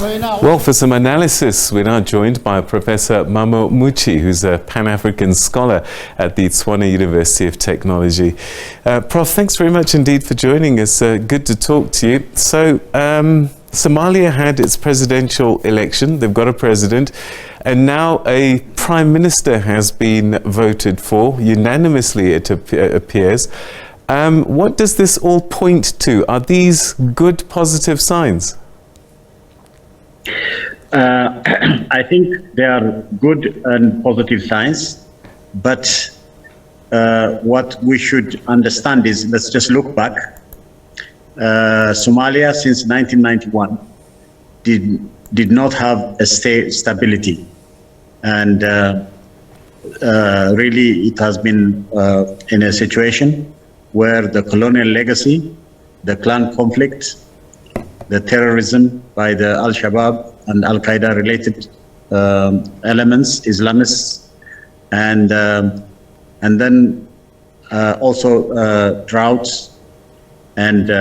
Well, for some analysis, we're now joined by Professor Mammo Muchie, who's a Pan-African scholar at the Tshwane University of Technology. Prof, thanks very much indeed for joining us. Good to talk to you. So, Somalia had its presidential election. They've got a president, and now a prime minister has been voted for, unanimously it appears. What does this all point to? Are these good, positive signs? I think they are good and positive signs, but what we should understand is, let's just look back. Somalia since 1991 did not have a stability, and really it has been in a situation where the colonial legacy, the clan conflict, the terrorism by the Al-Shabaab and Al-Qaeda related elements, Islamists, and then also droughts and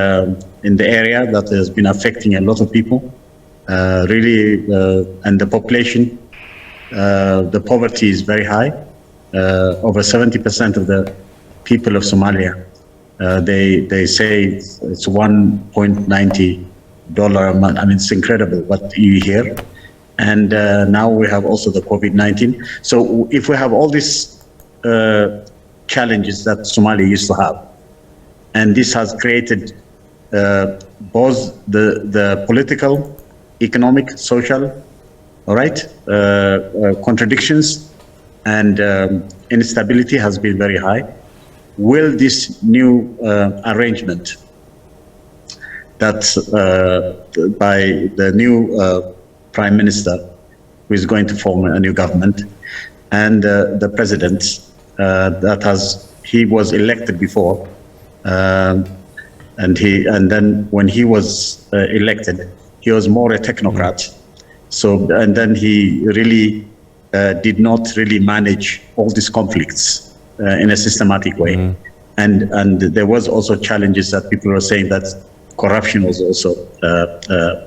in the area that has been affecting a lot of people, really, and the population, the poverty is very high. Over 70% of the people of Somalia, they say it's $1.90 a month. I mean, it's incredible what you hear. And now we have also the COVID-19. So if we have all these challenges that Somalia used to have, and this has created both the political, economic, social, all right, contradictions, and instability has been very high. Will this new arrangement that by the new prime minister, who is going to form a new government, and the president he was elected before, and then when he was elected, he was more a technocrat. So, and then he really did not really manage all these conflicts in a systematic way. And there was also challenges that people were saying that corruption was also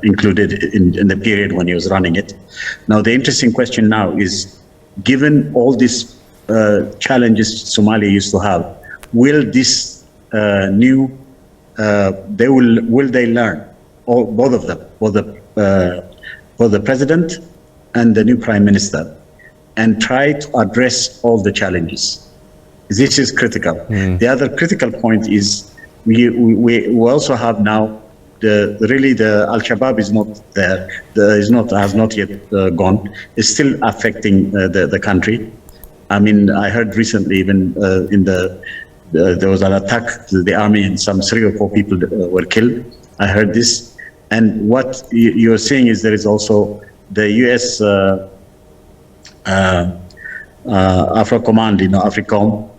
included in the period when he was running it. Now, the interesting question now is, given all these challenges Somalia used to have, will this new, will they learn, both of them, both the president and the new prime minister, and try to address all the challenges? This is critical. The other critical point is, we also have now the Al-Shabaab is not there, has not yet gone. It's still affecting the country. I mean, I heard recently even there was an attack to the army and some 3 or 4 people were killed. I heard this. And what you're seeing is there is also the US Afro Command, AFRICOM.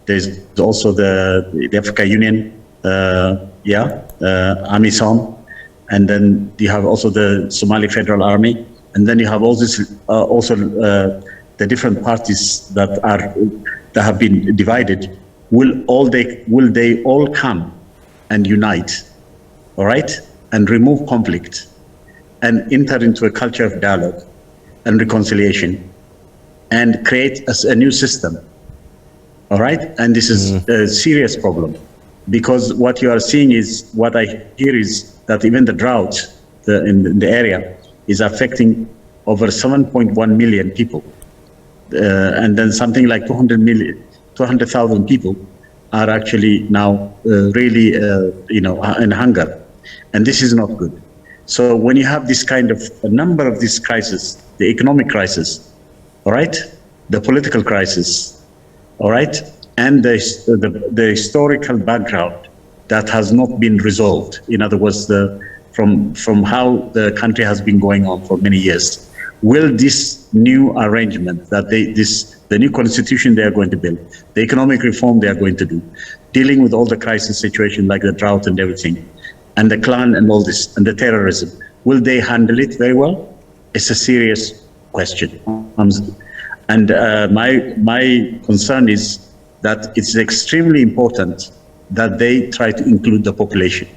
There's also the Africa Union, AMISOM, and then you have also the Somali Federal Army, and then you have all this also the different parties that have been divided. Will they all come and unite, all right, and remove conflict and enter into a culture of dialogue and reconciliation and create a new system, all right? And this is a serious problem, because what you are seeing is, what I hear is that even the drought in the area is affecting over 7.1 million people. And then something like 200,000 people are actually now really, in hunger. And this is not good. So when you have this kind of a number of these crises, the economic crisis, all right, the political crisis, all right, and the historical background that has not been resolved. In other words, from how the country has been going on for many years. Will this new arrangement that the new constitution they are going to build, the economic reform they are going to do, dealing with all the crisis situation like the drought and everything, and the clan and all this, and the terrorism, will they handle it very well? It's a serious question. And my concern is that it's extremely important that they try to include the population,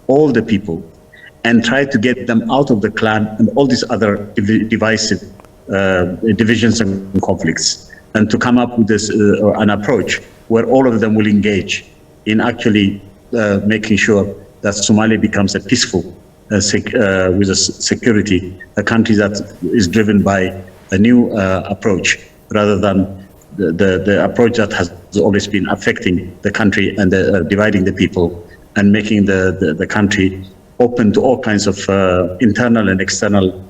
all the people, and try to get them out of the clan and all these other divisive divisions and conflicts, and to come up with this an approach where all of them will engage in actually making sure that Somalia becomes a peaceful, with a security, a country that is driven by a new approach rather than the approach that has always been affecting the country and dividing the people and making the country open to all kinds of internal and external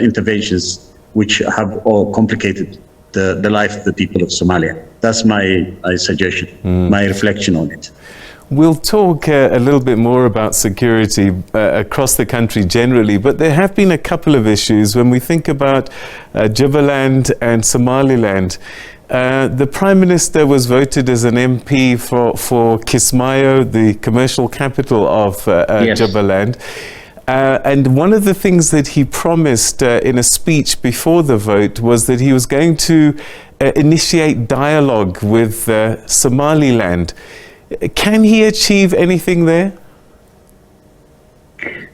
interventions which have all complicated the life of the people of Somalia. That's my suggestion, my reflection on it. We'll talk a little bit more about security across the country generally, but there have been a couple of issues when we think about Jubaland and Somaliland. The Prime Minister was voted as an MP for Kismayo, the commercial capital of Yes. Jubaland. And one of the things that he promised in a speech before the vote was that he was going to initiate dialogue with Somaliland. Can he achieve anything there?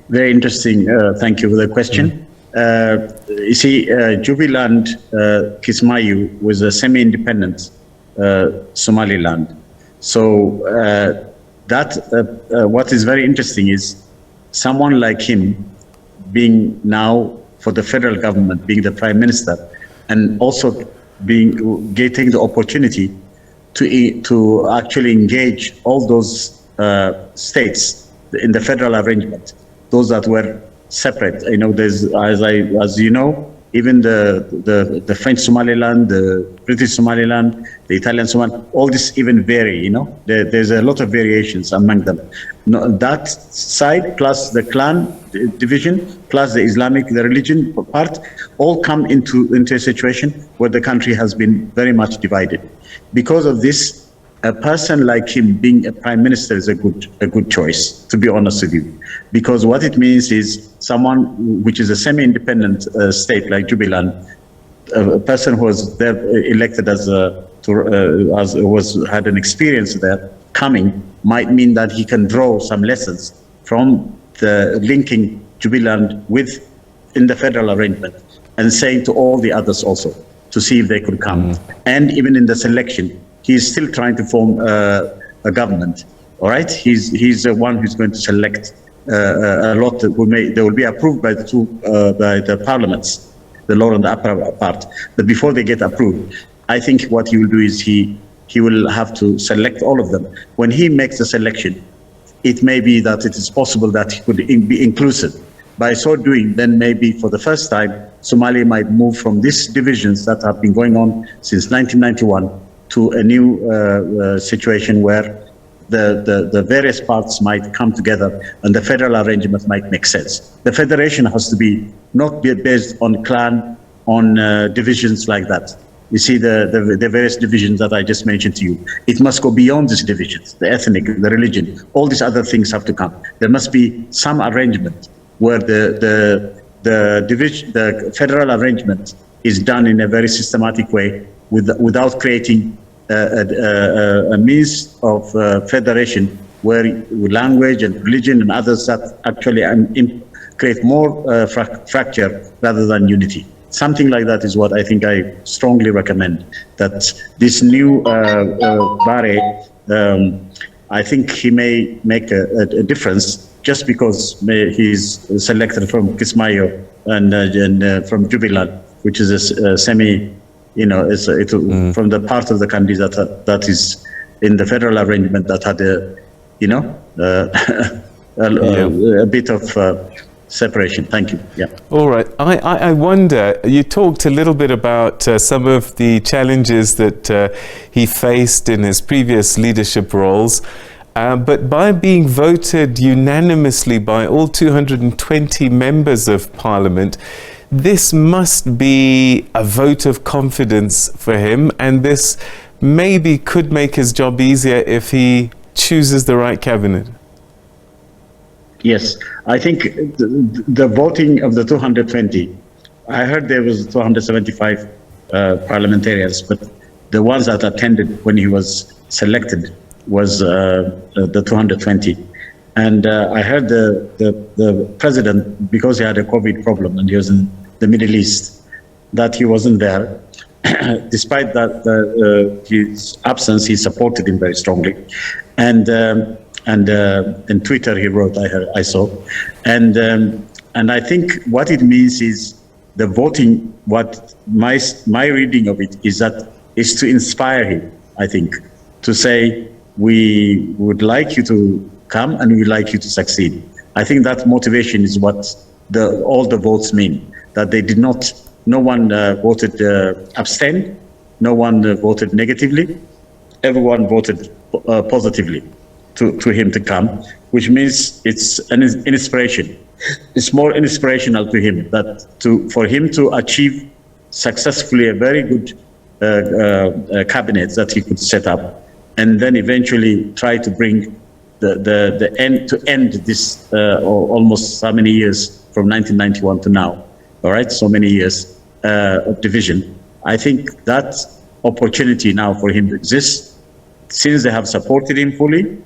Very interesting. Thank you for the question. You see, Jubaland, Kismayo was a semi-independent Somaliland. So what is very interesting is someone like him being now for the federal government, being the Prime Minister, and also getting the opportunity to actually engage all those states in the federal arrangement, those that were separate. You know, there's, as you know, even the French Somaliland, the British Somaliland, the Italian Somaliland, all this even vary, you know. There's a lot of variations among them. No, that side plus the clan division plus the Islamic, the religion part, all come into a situation where the country has been very much divided. Because of this, a person like him being a prime minister is a good choice, to be honest with you. Because what it means is someone which is a semi-independent state like Jubaland, a person who was there elected had an experience there coming, might mean that he can draw some lessons from the linking Jubaland with in the federal arrangement and saying to all the others also to see if they could come. And even in the selection, he is still trying to form a government. All right, he's the one who's going to select a lot that they will be approved by the parliaments, the lower and the upper part. But before they get approved, I think what he will do is he will have to select all of them. When he makes the selection, it may be that it is possible that he could be inclusive. By so doing, then maybe for the first time, Somalia might move from these divisions that have been going on since 1991 to a new situation where the various parts might come together and the federal arrangement might make sense. The federation has to be not based on clan, on divisions like that. You see the various divisions that I just mentioned to you. It must go beyond these divisions, the ethnic, the religion, all these other things have to come. There must be some arrangement where the federal arrangement is done in a very systematic way without creating a means of federation where language and religion and others that actually create more fracture rather than unity. Something like that is what I think I strongly recommend, that this new Bare, I think he may make a difference just because he's selected from Kismayo and from Jubaland, which is a semi, you know, from the part of the country that is in the federal arrangement that had a bit of separation. Thank you. Yeah. All right. I wonder, you talked a little bit about some of the challenges that he faced in his previous leadership roles, but by being voted unanimously by all 220 members of Parliament, this must be a vote of confidence for him, and this maybe could make his job easier if he chooses the right cabinet. Yes, I think the voting of the 220, I heard there was 275 parliamentarians, but the ones that attended when he was selected was the 220. And I heard the president, because he had a COVID problem and he was in the Middle East, that he wasn't there. Despite that, his absence, he supported him very strongly. And in Twitter he wrote, I saw. And I think what it means is the voting, what my reading of it is that is to inspire him, I think, to say, we would like you to come and we would like you to succeed. I think that motivation is what all the votes mean, that they did not, no one voted abstain, no one voted negatively, everyone voted positively to him to come, which means it's an inspiration. It's more inspirational to him, for him to achieve successfully a very good cabinet that he could set up, and then eventually try to bring the end to end this almost so many years from 1991 to now. All right, so many years of division. I think that opportunity now for him to exist, since they have supported him fully,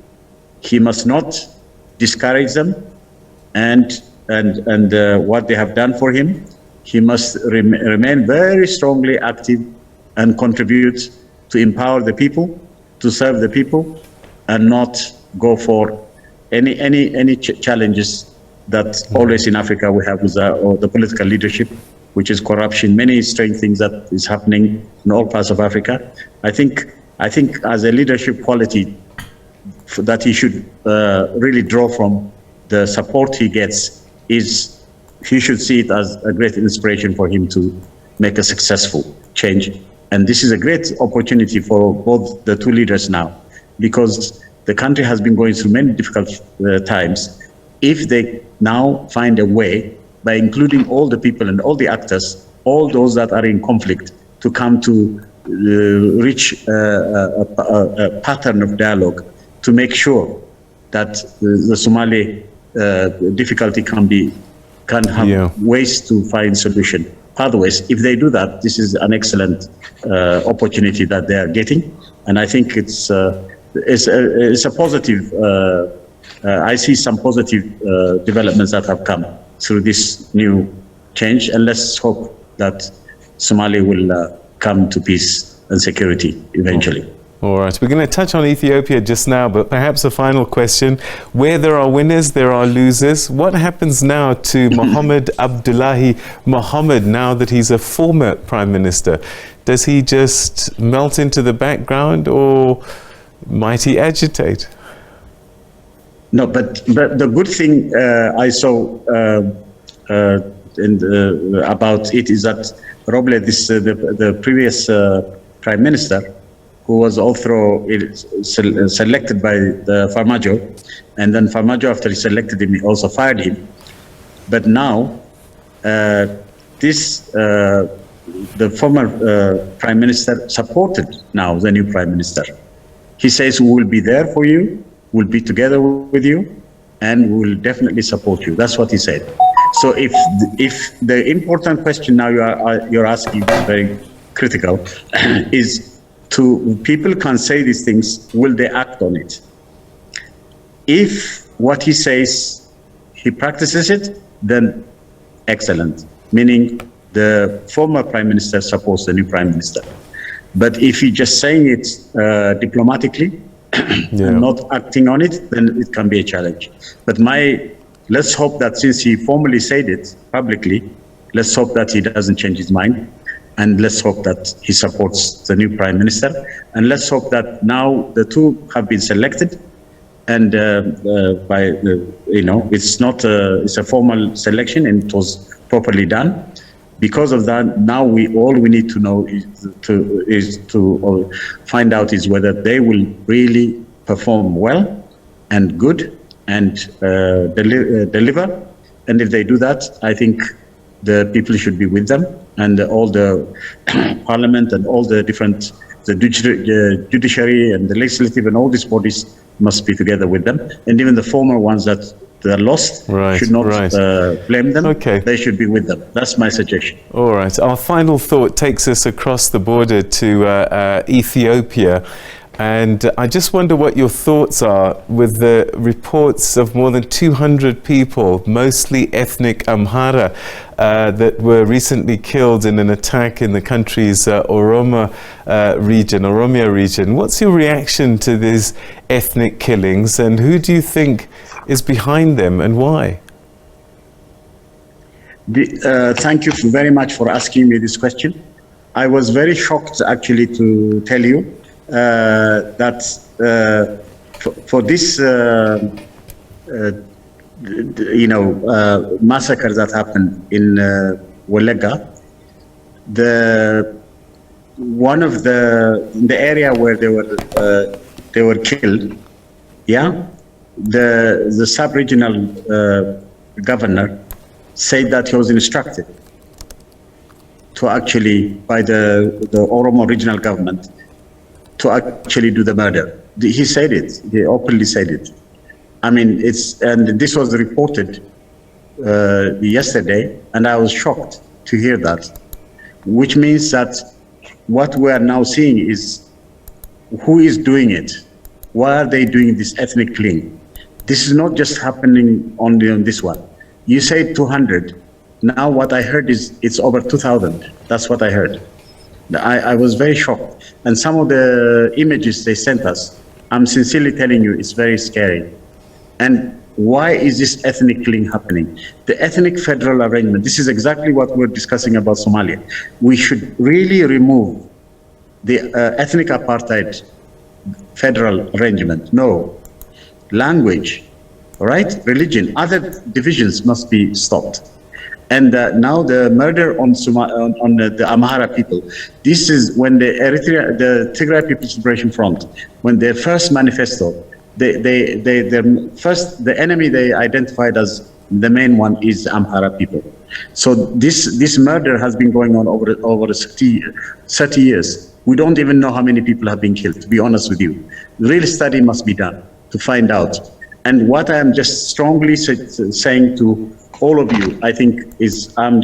he must not discourage them, and what they have done for him, he must remain very strongly active and contribute to empower the people, to serve the people, and not go for any challenges that always in Africa we have with the political leadership, which is corruption, many strange things that is happening in all parts of Africa. I think as a leadership quality that he should really draw from the support he gets is he should see it as a great inspiration for him to make a successful change. And this is a great opportunity for both the two leaders now, because the country has been going through many difficult times. If they now find a way, by including all the people and all the actors, all those that are in conflict, to come to reach a pattern of dialogue to make sure that the Somali difficulty can have ways to find solution, pathways. If they do that, this is an excellent opportunity that they are getting, and I think it's a positive. I see some positive developments that have come through this new change, and let's hope that Somalia will come to peace and security eventually. All right, we're going to touch on Ethiopia just now, but perhaps a final question. Where there are winners, there are losers. What happens now to Mohammed Abdullahi Mohammed now that he's a former prime minister? Does he just melt into the background, or might he agitate? No, but the good thing I saw about it is that Roble, the previous prime minister, who was also selected by the Farmajo, and then Farmajo, after he selected him, he also fired him. But now, the former prime minister supported now the new prime minister. He says, we will be there for you, we'll be together with you, and we'll definitely support you. That's what he said. So if the important question now you're asking, very critical, is people can say these things, will they act on it? If what he says, he practices it, then excellent. Meaning the former prime minister supports the new prime minister. But if he's just saying it diplomatically and not acting on it, then it can be a challenge. But let's hope that since he formally said it publicly, let's hope that he doesn't change his mind. And let's hope that he supports the new prime minister. And let's hope that now the two have been selected, and it's a formal selection and it was properly done. Because of that, now all we need to know is to find out is whether they will really perform well and good and deliver. And if they do that, I think the people should be with them, and all the parliament and all the different, the judiciary and the legislative and all these bodies must be together with them. And even the former ones that are lost should not blame them. Okay. They should be with them. That's my suggestion. All right. Our final thought takes us across the border to Ethiopia. And I just wonder what your thoughts are with the reports of more than 200 people, mostly ethnic Amhara, that were recently killed in an attack in the country's Oromia region. What's your reaction to these ethnic killings, and who do you think is behind them, and why? Thank you very much for asking me this question. I was very shocked, actually, to tell you that for this, massacre that happened in Welega, one of the area where they were killed, the sub-regional governor said that he was instructed to actually, by the Oromo regional government, to actually do the murder. He said it, he openly said it. I mean, and this was reported yesterday, and I was shocked to hear that, which means that what we are now seeing is who is doing it? Why are they doing this ethnic cleansing? This is not just happening only on this one. You said 200. Now what I heard is it's over 2,000. That's what I heard. I was very shocked. And some of the images they sent us, I'm sincerely telling you, it's very scary. And why is this ethnic cleansing happening? The ethnic federal arrangement, this is exactly what we're discussing about Somalia. We should really remove the ethnic apartheid federal arrangement. No. Language, all right? Religion, other divisions must be stopped. And now the murder on the Amhara people, this is when the Tigray People's Liberation Front, when their first manifesto, the enemy they identified as the main one is Amhara people. So this murder has been going on over 30 years. We don't even know how many people have been killed, to be honest with you. Real study must be done to find out. And what I am just strongly saying to all of you, I think, is I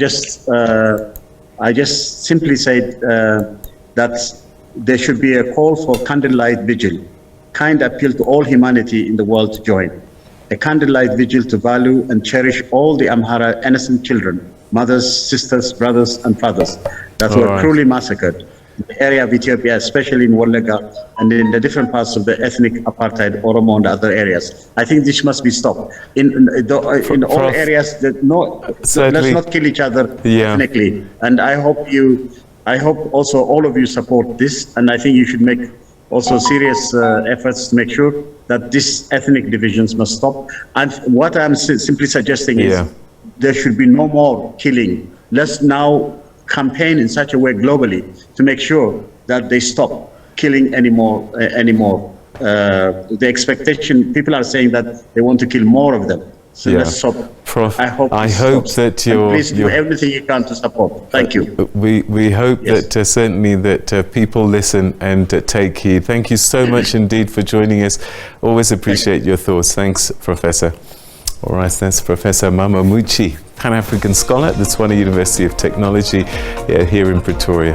just simply said that there should be a call for candlelight vigil, kind appeal to all humanity in the world to join. A candlelight vigil to value and cherish all the Amhara innocent children, mothers, sisters, brothers, and fathers that were cruelly massacred in the area of Ethiopia, especially in Welega and in the different parts of the ethnic apartheid, Oromo and other areas. I think this must be stopped. In all areas, let's not kill each other ethnically. And I hope also all of you support this. And I think you should make also serious efforts to make sure that these ethnic divisions must stop. And what I'm simply suggesting is there should be no more killing. Let's now campaign in such a way globally to make sure that they stop killing anymore. The expectation, people are saying that they want to kill more of them. So let's stop. Prof, I hope that please do everything you can to support. Thank you. We hope that certainly that people listen and take heed. Thank you so much indeed for joining us. Always appreciate your thoughts. Thanks, Professor. All right, that's Professor Mammo Muchie, Pan-African scholar at the Tshwane University of Technology here in Pretoria.